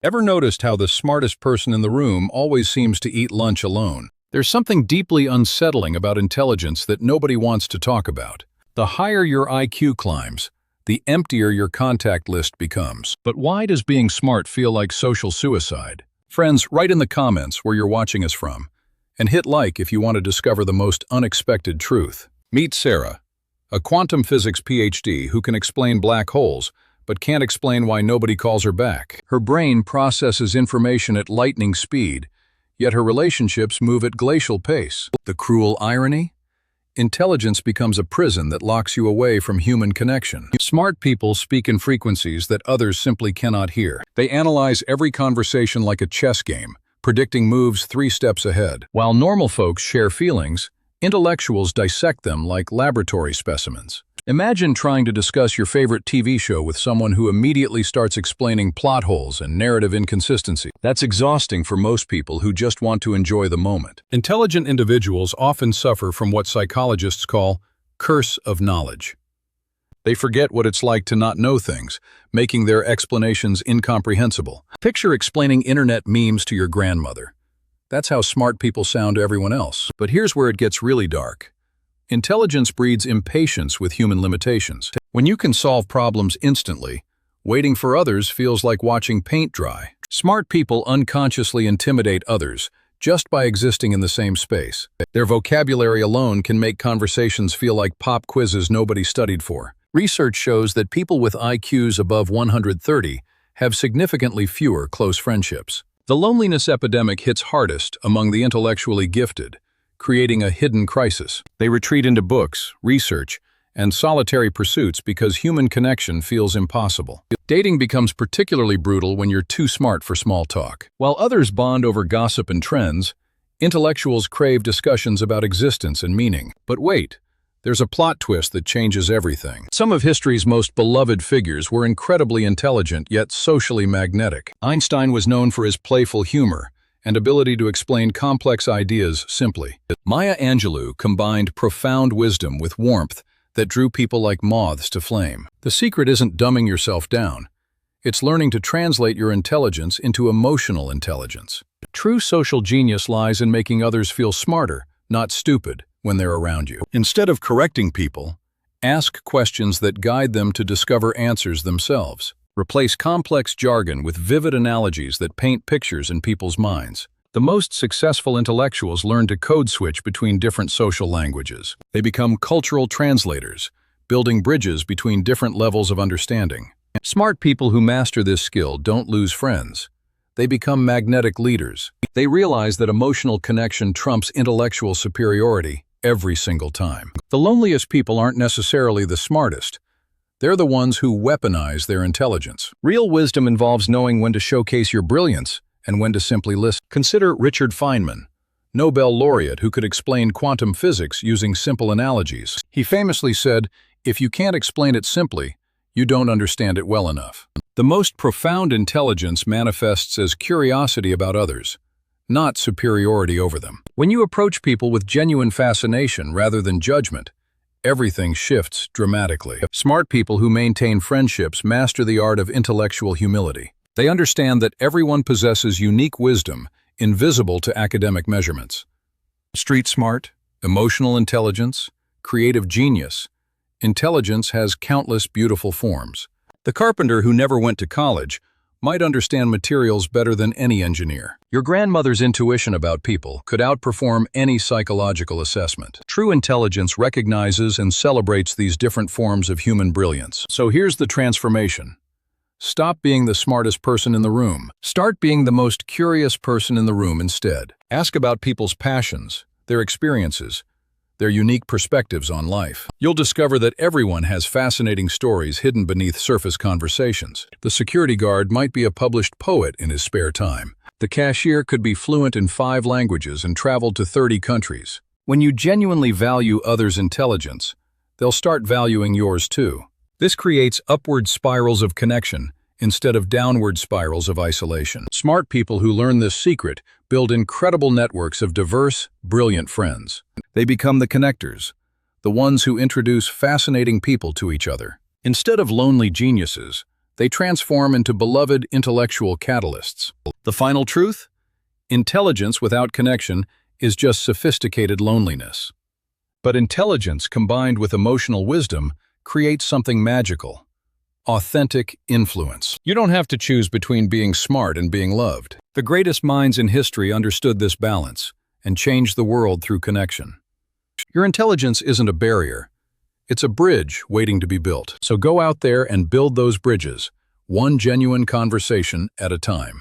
Ever noticed how the smartest person in the room always seems to eat lunch alone? There's something deeply unsettling about intelligence that nobody wants to talk about. The higher your IQ climbs, the emptier your contact list becomes. But why does being smart feel like social suicide? Friends, write in the comments where you're watching us from, and hit like if you want to discover the most unexpected truth. Meet Sarah, a quantum physics PhD who can explain black holes, but can't explain why nobody calls her back. Her brain processes information at lightning speed, yet her relationships move at glacial pace. The cruel irony? Intelligence becomes a prison that locks you away from human connection. Smart people speak in frequencies that others simply cannot hear. They analyze every conversation like a chess game, predicting moves 3 steps ahead. While normal folks share feelings, intellectuals dissect them like laboratory specimens. Imagine trying to discuss your favorite TV show with someone who immediately starts explaining plot holes and narrative inconsistency. That's exhausting for most people who just want to enjoy the moment. Intelligent individuals often suffer from what psychologists call curse of knowledge. They forget what it's like to not know things, making their explanations incomprehensible. Picture explaining internet memes to your grandmother. That's how smart people sound to everyone else. But here's where it gets really dark. Intelligence breeds impatience with human limitations. When you can solve problems instantly, waiting for others feels like watching paint dry. Smart people unconsciously intimidate others just by existing in the same space. Their vocabulary alone can make conversations feel like pop quizzes nobody studied for. Research shows that people with IQs above 130 have significantly fewer close friendships. The loneliness epidemic hits hardest among the intellectually gifted, creating a hidden crisis. They retreat into books, research, and solitary pursuits because human connection feels impossible. Dating becomes particularly brutal when you're too smart for small talk. While others bond over gossip and trends, intellectuals crave discussions about existence and meaning. But wait, there's a plot twist that changes everything. Some of history's most beloved figures were incredibly intelligent yet socially magnetic. Einstein was known for his playful humor and ability to explain complex ideas simply. Maya Angelou combined profound wisdom with warmth that drew people like moths to flame. The secret isn't dumbing yourself down. It's learning to translate your intelligence into emotional intelligence. True social genius lies in making others feel smarter, not stupid, when they're around you. Instead of correcting people, ask questions that guide them to discover answers themselves. Replace complex jargon with vivid analogies that paint pictures in people's minds. The most successful intellectuals learn to code switch between different social languages. They become cultural translators, building bridges between different levels of understanding. Smart people who master this skill don't lose friends. They become magnetic leaders. They realize that emotional connection trumps intellectual superiority every single time. The loneliest people aren't necessarily the smartest. They're the ones who weaponize their intelligence. Real wisdom involves knowing when to showcase your brilliance and when to simply listen. Consider Richard Feynman, Nobel laureate who could explain quantum physics using simple analogies. He famously said, "If you can't explain it simply, you don't understand it well enough." The most profound intelligence manifests as curiosity about others, not superiority over them. When you approach people with genuine fascination rather than judgment, everything shifts dramatically. Smart people who maintain friendships master the art of intellectual humility. They understand that everyone possesses unique wisdom, invisible to academic measurements. Street smart, emotional intelligence, creative genius. Intelligence has countless beautiful forms. The carpenter who never went to college might understand materials better than any engineer. Your grandmother's intuition about people could outperform any psychological assessment. True intelligence recognizes and celebrates these different forms of human brilliance. So here's the transformation. Stop being the smartest person in the room. Start being the most curious person in the room instead. Ask about people's passions, their experiences, their unique perspectives on life. You'll discover that everyone has fascinating stories hidden beneath surface conversations. The security guard might be a published poet in his spare time. The cashier could be fluent in 5 languages and traveled to 30 countries. When you genuinely value others' intelligence, they'll start valuing yours too. This creates upward spirals of connection instead of downward spirals of isolation. Smart people who learn this secret build incredible networks of diverse, brilliant friends. They become the connectors, the ones who introduce fascinating people to each other. Instead of lonely geniuses, They transform into beloved intellectual catalysts. The final truth? Intelligence without connection is just sophisticated loneliness. But intelligence combined with emotional wisdom creates something magical. Authentic influence. You don't have to choose between being smart and being loved. The greatest minds in history understood this balance and changed the world through connection. Your intelligence isn't a barrier. It's a bridge waiting to be built. So go out there and build those bridges, one genuine conversation at a time.